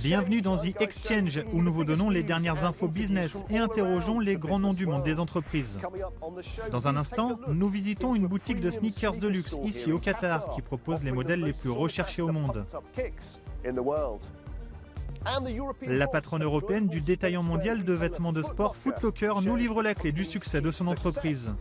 Bienvenue dans The Exchange, où nous vous donnons les dernières infos business et interrogeons les grands noms du monde des entreprises. Dans un instant, nous visitons une boutique de sneakers de luxe ici au Qatar, qui propose les modèles les plus recherchés au monde. La patronne européenne du détaillant mondial de vêtements de sport Foot Locker nous livre la clé du succès de son entreprise.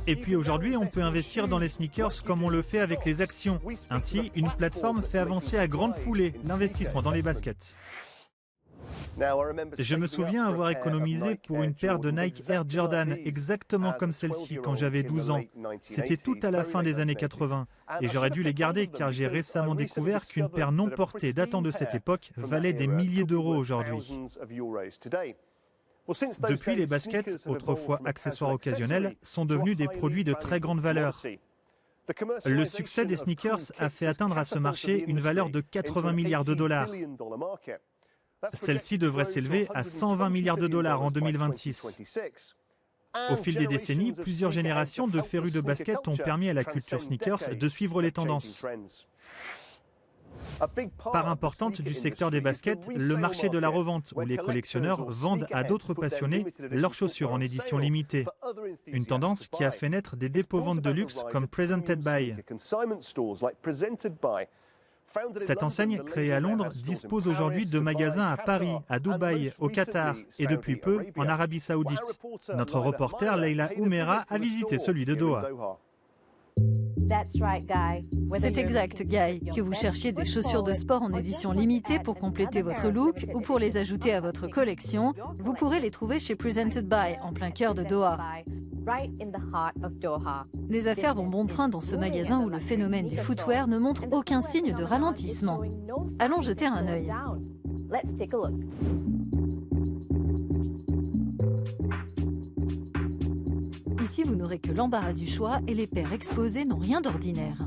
Et puis aujourd'hui, on peut investir dans les sneakers comme on le fait avec les actions. Ainsi, une plateforme fait avancer à grande foulée l'investissement dans les baskets. Je me souviens avoir économisé pour une paire de Nike Air Jordan exactement comme celle-ci quand j'avais 12 ans. C'était tout à la fin des années 80 et j'aurais dû les garder car j'ai récemment découvert qu'une paire non portée datant de cette époque valait des milliers d'euros aujourd'hui. Depuis, les baskets, autrefois accessoires occasionnels, sont devenus des produits de très grande valeur. Le succès des sneakers a fait atteindre à ce marché une valeur de 80 milliards de dollars. Celle-ci devrait s'élever à 120 milliards de dollars en 2026. Au fil des décennies, plusieurs générations de férus de basket ont permis à la culture sneakers de suivre les tendances. Part importante du secteur des baskets, le marché de la revente, où les collectionneurs vendent à d'autres passionnés leurs chaussures en édition limitée. Une tendance qui a fait naître des dépôts-ventes de luxe comme Presented By. Cette enseigne, créée à Londres, dispose aujourd'hui de magasins à Paris, à Dubaï, au Qatar et depuis peu en Arabie Saoudite. Notre reporter Leila Oumera a visité celui de Doha. C'est exact, Guy. Que vous cherchiez des chaussures de sport en édition limitée pour compléter votre look ou pour les ajouter à votre collection, vous pourrez les trouver chez Presented By, en plein cœur de Doha. Les affaires vont bon train dans ce magasin où le phénomène du footwear ne montre aucun signe de ralentissement. Allons jeter un œil. Ici, vous n'aurez que l'embarras du choix et les paires exposées n'ont rien d'ordinaire.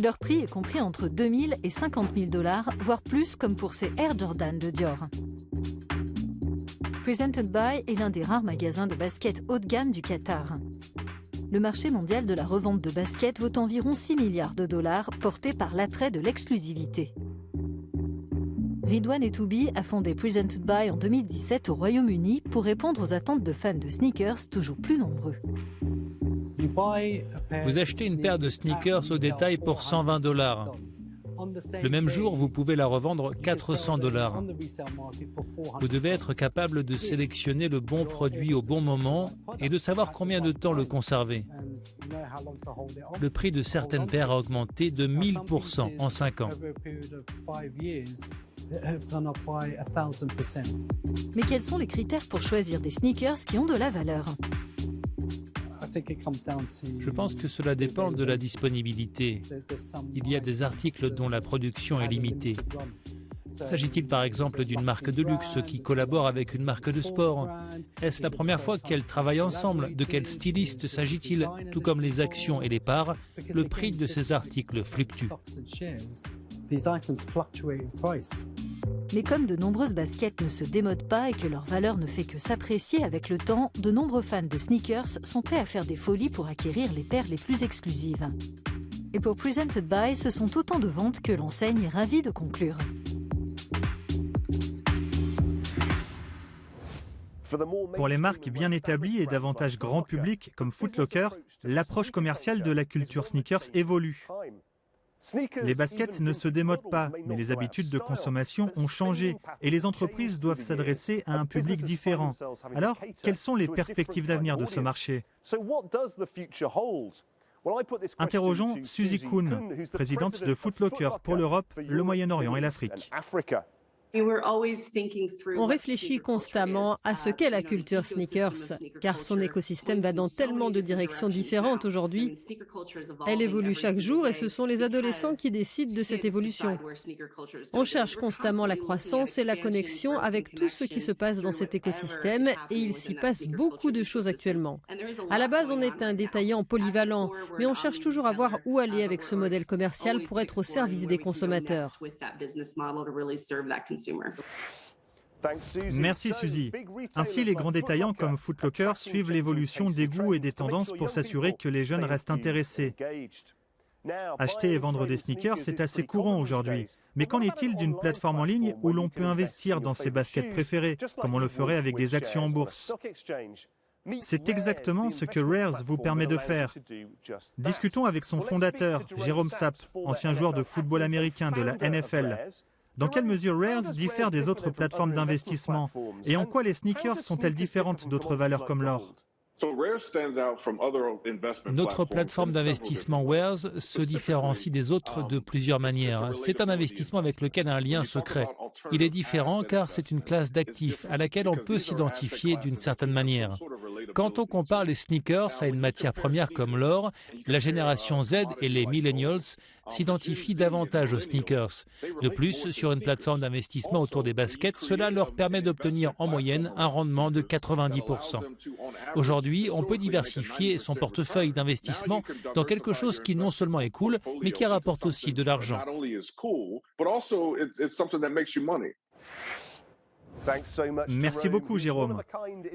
Leur prix est compris entre 2 000 et 50 000 dollars, voire plus comme pour ces Air Jordan de Dior. Presented By est l'un des rares magasins de basket haut de gamme du Qatar. Le marché mondial de la revente de baskets vaut environ 6 milliards de dollars, porté par l'attrait de l'exclusivité. Ridwan Etoubi a fondé Presented By en 2017 au Royaume-Uni pour répondre aux attentes de fans de sneakers toujours plus nombreux. Vous achetez une paire de sneakers au détail pour 120 dollars. Le même jour, vous pouvez la revendre 400 dollars. Vous devez être capable de sélectionner le bon produit au bon moment et de savoir combien de temps le conserver. Le prix de certaines paires a augmenté de 1000% en 5 ans. Mais quels sont les critères pour choisir des sneakers qui ont de la valeur ? Je pense que cela dépend de la disponibilité. Il y a des articles dont la production est limitée. S'agit-il par exemple d'une marque de luxe qui collabore avec une marque de sport? Est-ce la première fois qu'elles travaillent ensemble? De quel styliste s'agit-il? Tout comme les actions et les parts, le prix de ces articles fluctue. Mais comme de nombreuses baskets ne se démodent pas et que leur valeur ne fait que s'apprécier avec le temps, de nombreux fans de sneakers sont prêts à faire des folies pour acquérir les paires les plus exclusives. Et pour Presented By, ce sont autant de ventes que l'enseigne est ravie de conclure. Pour les marques bien établies et davantage grand public comme Foot Locker, l'approche commerciale de la culture sneakers évolue. Les baskets ne se démodent pas, mais les habitudes de consommation ont changé et les entreprises doivent s'adresser à un public différent. Alors, quelles sont les perspectives d'avenir de ce marché? Interrogeons Suzy Kuhn, présidente de Foot Locker pour l'Europe, le Moyen-Orient et l'Afrique. On réfléchit constamment à ce qu'est la culture sneakers, car son écosystème va dans tellement de directions différentes aujourd'hui. Elle évolue chaque jour et ce sont les adolescents qui décident de cette évolution. On cherche constamment la croissance et la connexion avec tout ce qui se passe dans cet écosystème et il s'y passe beaucoup de choses actuellement. À la base, on est un détaillant polyvalent, mais on cherche toujours à voir où aller avec ce modèle commercial pour être au service des consommateurs. Merci Suzy. Ainsi, les grands détaillants comme Foot Locker suivent l'évolution des goûts et des tendances pour s'assurer que les jeunes restent intéressés. Acheter et vendre des sneakers, c'est assez courant aujourd'hui. Mais qu'en est-il d'une plateforme en ligne où l'on peut investir dans ses baskets préférées, comme on le ferait avec des actions en bourse? C'est exactement ce que Rares vous permet de faire. Discutons avec son fondateur, Jérôme Sapp, ancien joueur de football américain de la NFL. Dans quelle mesure Rares diffère des autres plateformes d'investissement? Et en quoi les sneakers sont-elles différentes d'autres valeurs comme l'or? Notre plateforme d'investissement Wares se différencie des autres de plusieurs manières. C'est un investissement avec lequel un lien se crée. Il est différent car c'est une classe d'actifs à laquelle on peut s'identifier d'une certaine manière. Quand on compare les sneakers à une matière première comme l'or, la génération Z et les millennials s'identifient davantage aux sneakers. De plus, sur une plateforme d'investissement autour des baskets, cela leur permet d'obtenir en moyenne un rendement de 90%. Aujourd'hui, on peut diversifier son portefeuille d'investissement dans quelque chose qui non seulement est cool, mais qui rapporte aussi de l'argent. Merci beaucoup, Jérôme.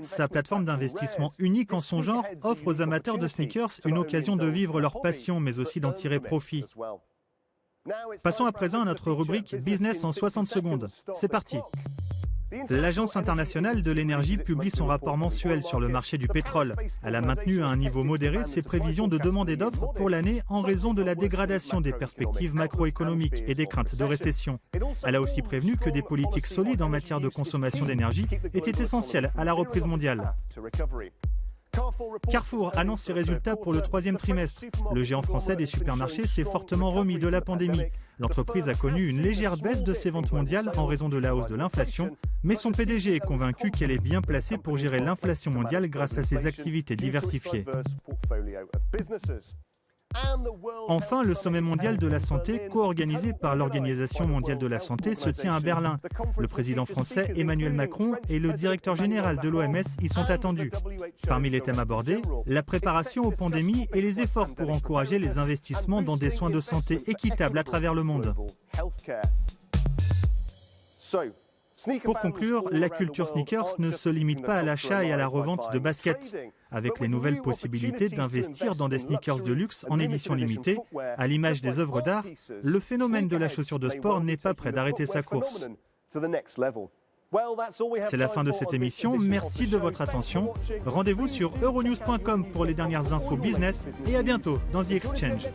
Sa plateforme d'investissement unique en son genre offre aux amateurs de sneakers une occasion de vivre leur passion, mais aussi d'en tirer profit. Passons à présent à notre rubrique Business en 60 secondes. C'est parti. L'Agence internationale de l'énergie publie son rapport mensuel sur le marché du pétrole. Elle a maintenu à un niveau modéré ses prévisions de demande et d'offres pour l'année en raison de la dégradation des perspectives macroéconomiques et des craintes de récession. Elle a aussi prévenu que des politiques solides en matière de consommation d'énergie étaient essentielles à la reprise mondiale. Carrefour annonce ses résultats pour le troisième trimestre. Le géant français des supermarchés s'est fortement remis de la pandémie. L'entreprise a connu une légère baisse de ses ventes mondiales en raison de la hausse de l'inflation, mais son PDG est convaincu qu'elle est bien placée pour gérer l'inflation mondiale grâce à ses activités diversifiées. Enfin, le sommet mondial de la santé, co-organisé par l'Organisation mondiale de la santé, se tient à Berlin. Le président français Emmanuel Macron et le directeur général de l'OMS y sont attendus. Parmi les thèmes abordés, la préparation aux pandémies et les efforts pour encourager les investissements dans des soins de santé équitables à travers le monde. Pour conclure, la culture sneakers ne se limite pas à l'achat et à la revente de baskets. Avec les nouvelles possibilités d'investir dans des sneakers de luxe en édition limitée, à l'image des œuvres d'art, le phénomène de la chaussure de sport n'est pas prêt d'arrêter sa course. C'est la fin de cette émission, merci de votre attention. Rendez-vous sur euronews.com pour les dernières infos business et à bientôt dans The Exchange.